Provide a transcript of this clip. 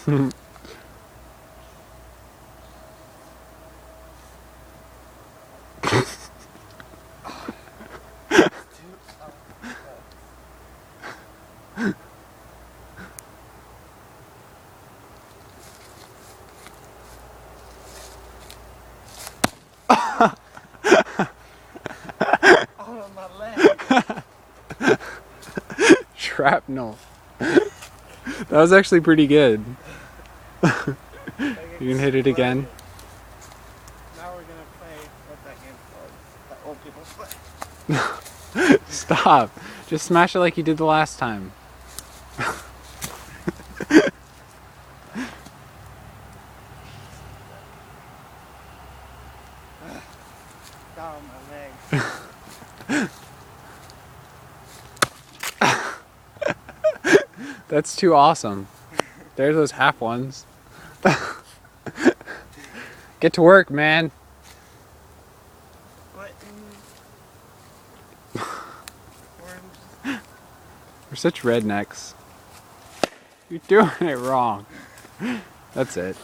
Oh, my leg. Shrapnel. That was actually pretty good. You can hit it again. Now we're gonna play what's that game called? That old people play. Stop. Just smash it like you did the last time. Down my leg. That's too awesome. There's those half ones. Get to work, man. What? We're such rednecks. You're doing it wrong. That's it.